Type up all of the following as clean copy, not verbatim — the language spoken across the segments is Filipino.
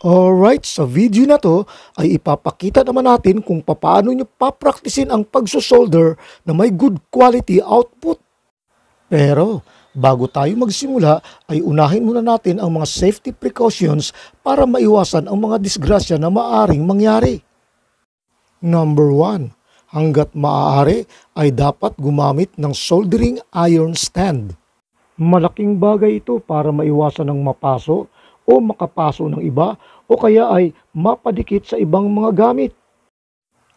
Alright, sa video na to ay ipapakita naman natin kung paano nyo papraktisin ang pagsusolder na may good quality output. Pero bago tayo magsimula ay unahin muna natin ang mga safety precautions para maiwasan ang mga disgrasya na maaring mangyari. Number 1. Hanggat maaari ay dapat gumamit ng soldering iron stand. Malaking bagay ito para maiwasan ng mapaso o makapaso ng iba o kaya ay mapadikit sa ibang mga gamit.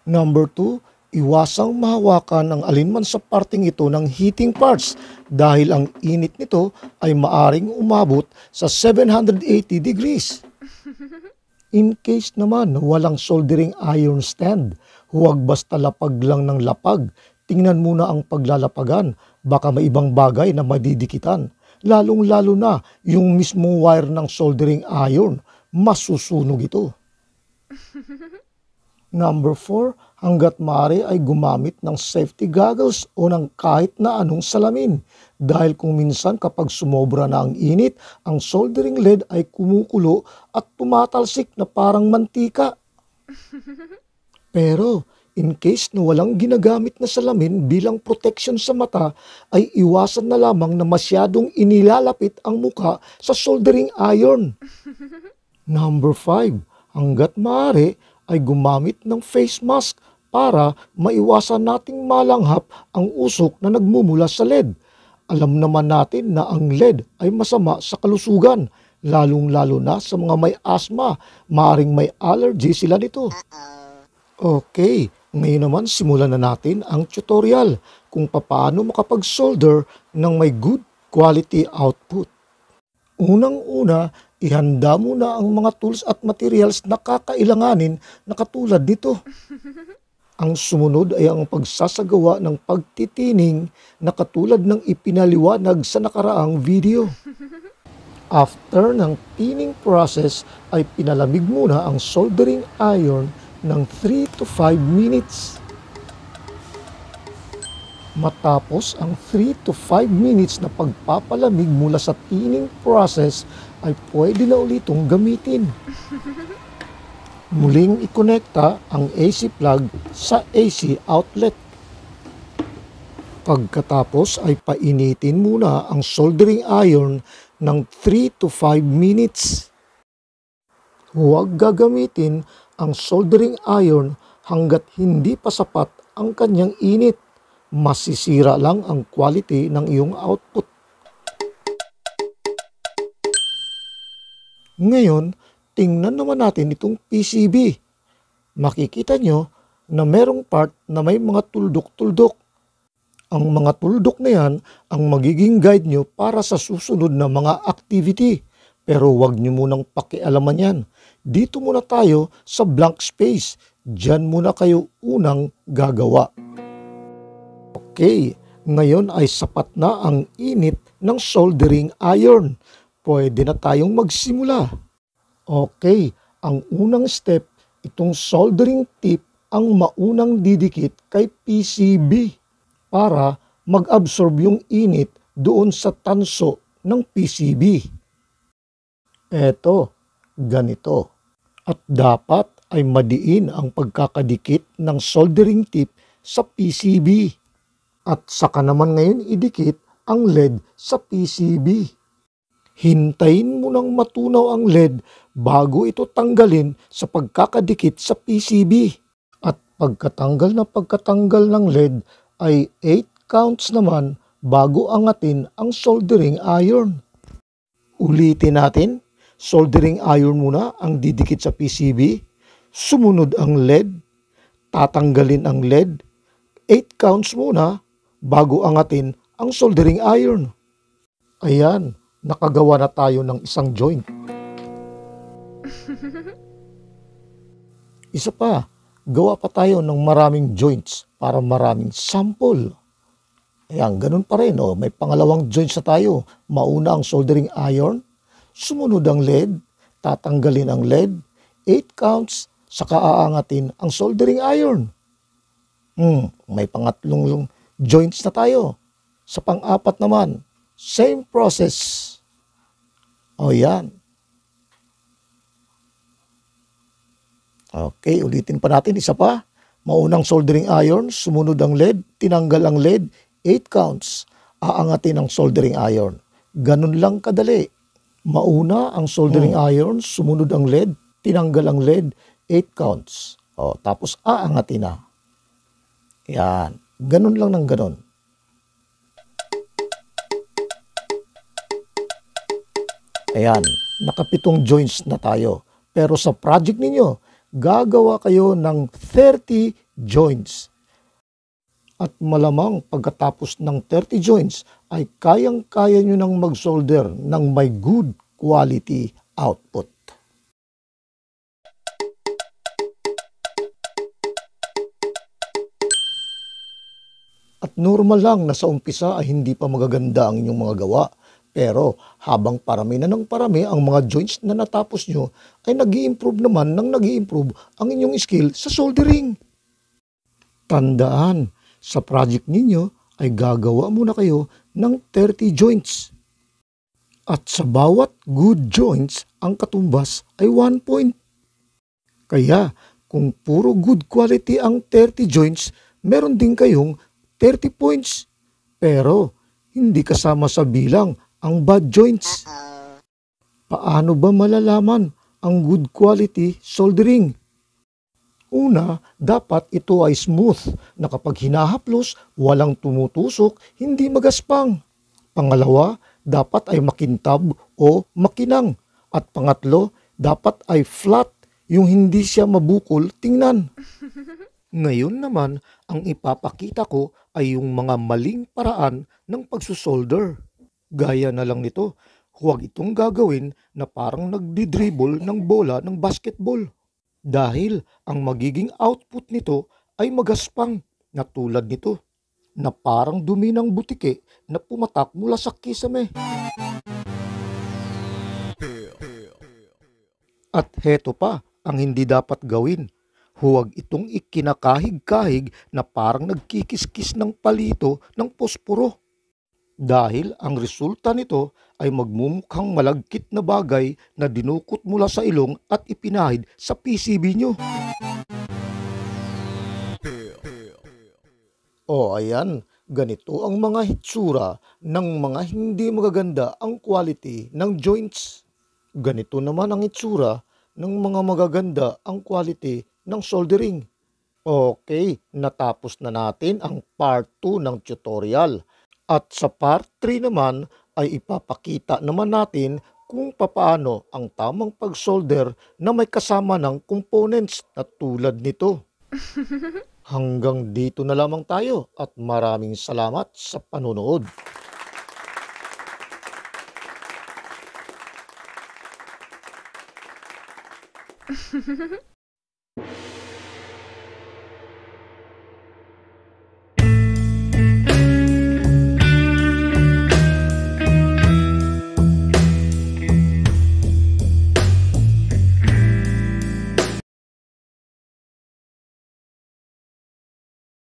Number 2, iwasang mahawakan ang alinman sa parting ito ng heating parts dahil ang init nito ay maaring umabot sa 780 degrees. In case naman na walang soldering iron stand, huwag basta lapag lang ng lapag. Tingnan muna ang paglalapagan, baka may ibang bagay na madidikitan. Lalong-lalo na yung mismong wire ng soldering iron, masusunog ito. Number 4, hanggat maaari ay gumamit ng safety goggles o ng kahit na anong salamin. Dahil kung minsan kapag sumobra na ang init, ang soldering lead ay kumukulo at tumatalsik na parang mantika. Pero in case na walang ginagamit na salamin bilang protection sa mata, ay iwasan na lamang na masyadong inilalapit ang muka sa soldering iron. Number 5, hanggat maaari ay gumamit ng face mask para maiwasan nating malanghap ang usok na nagmumula sa lead. Alam naman natin na ang lead ay masama sa kalusugan, lalong-lalo na sa mga may asthma, maaring may allergy sila nito. Okay, ngayon naman simulan na natin ang tutorial kung paano makapag-solder ng may good quality output. Unang-una, ihanda muna ang mga tools at materials na kakailanganin na katulad nito. Ang sumunod ay ang pagsasagawa ng pagtitining na katulad ng ipinaliwanag sa nakaraang video. After ng tining process ay pinalamig muna ang soldering iron ng 3 to 5 minutes. Matapos ang 3 to 5 minutes na pagpapalamig mula sa tining process ay pwede na ulitong gamitin. Muling ikonekta ang AC plug sa AC outlet. Pagkatapos ay painitin muna ang soldering iron ng 3 to 5 minutes. Huwag gagamitin ang soldering iron hanggat hindi pa sapat ang kanyang init. Masisira lang ang quality ng iyong output. Ngayon, tingnan naman natin itong PCB. Makikita nyo na merong part na may mga tuldok-tuldok. Ang mga tuldok na yan ang magiging guide nyo para sa susunod na mga activity. Pero huwag nyo munang pakialaman yan. Dito muna tayo sa blank space. Diyan muna kayo unang gagawa. Okay, ngayon ay sapat na ang init ng soldering iron. Pwede na tayong magsimula. Okay, ang unang step, itong soldering tip ang maunang didikit kay PCB para mag-absorb yung init doon sa tanso ng PCB. Eto, ganito. At dapat ay madiin ang pagkakadikit ng soldering tip sa PCB. At saka naman ngayon idikit ang LED sa PCB. Hintayin mo nang matunaw ang LED bago ito tanggalin sa pagkakadikit sa PCB. At pagkatanggal ng LED ay 8 counts naman bago angatin ang soldering iron. Ulitin natin. Soldering iron muna ang didikit sa PCB, sumunod ang LED, tatanggalin ang LED, 8 counts muna bago angatin ang soldering iron. Ayan, nakagawa na tayo ng isang joint. Isa pa, gawa pa tayo ng maraming joints para maraming sample. Ayan, ganun pa rin. May pangalawang joints na tayo. Mauna ang soldering iron, sumunod ang LED, tatanggalin ang LED, 8 counts, saka aangatin ang soldering iron. May pangatlong joints na tayo. Sa pang-apat naman, same process. O yan. Okay, ulitin pa natin, isa pa. Maunang soldering iron, sumunod ang lead, tinanggal ang lead, 8 counts. Aangatin ang soldering iron. Ganun lang kadali. Mauna ang soldering iron, sumunod ang lead, tinanggal ang lead, 8 counts. O, tapos aangatin na. Yan. Ganun lang ng ganun. Ayan, nakapitong joints na tayo. Pero sa project ninyo, gagawa kayo ng 30 joints. At malamang pagkatapos ng 30 joints ay kayang-kaya nyo nang mag-solder ng may good quality output. At normal lang na sa umpisa ay hindi pa magaganda ang inyong mga gawa. Pero habang parami na ng parami ang mga joints na natapos nyo, ay nag-i-improve naman ng nag-i-improve ang inyong skill sa soldering. Tandaan, sa project ninyo ay gagawa muna kayo ng 30 joints. At sa bawat good joints, ang katumbas ay 1 point. Kaya kung puro good quality ang 30 joints, meron din kayong 30 points. Pero hindi kasama sa bilang ang bad joints. Paano ba malalaman ang good quality soldering? Una, dapat ito ay smooth na kapag hinahaplos, walang tumutusok, hindi magaspang. Pangalawa, dapat ay makintab o makinang. At pangatlo, dapat ay flat, yung hindi siya mabukol tingnan. Ngayon naman, ang ipapakita ko ay yung mga maling paraan ng pagsusolder. Gaya na lang nito, huwag itong gagawin na parang nagdidribble ng bola ng basketball. Dahil ang magiging output nito ay magaspang na tulad nito, na parang dumi ng butike na pumatak mula sa kisame. At heto pa ang hindi dapat gawin. Huwag itong ikinakahig-kahig na parang nagkikiskis ng palito ng posporo. Dahil ang resulta nito ay magmumukhang malagkit na bagay na dinukot mula sa ilong at ipinahid sa PCB nyo. O ayan, ganito ang mga hitsura ng mga hindi magaganda ang quality ng joints. Ganito naman ang hitsura ng mga magaganda ang quality ng soldering. Okay, natapos na natin ang part 2 ng tutorial. At sa part 3 naman ay ipapakita naman natin kung papaano ang tamang pag-solder na may kasama ng components na tulad nito. Hanggang dito na lamang tayo at maraming salamat sa panonood.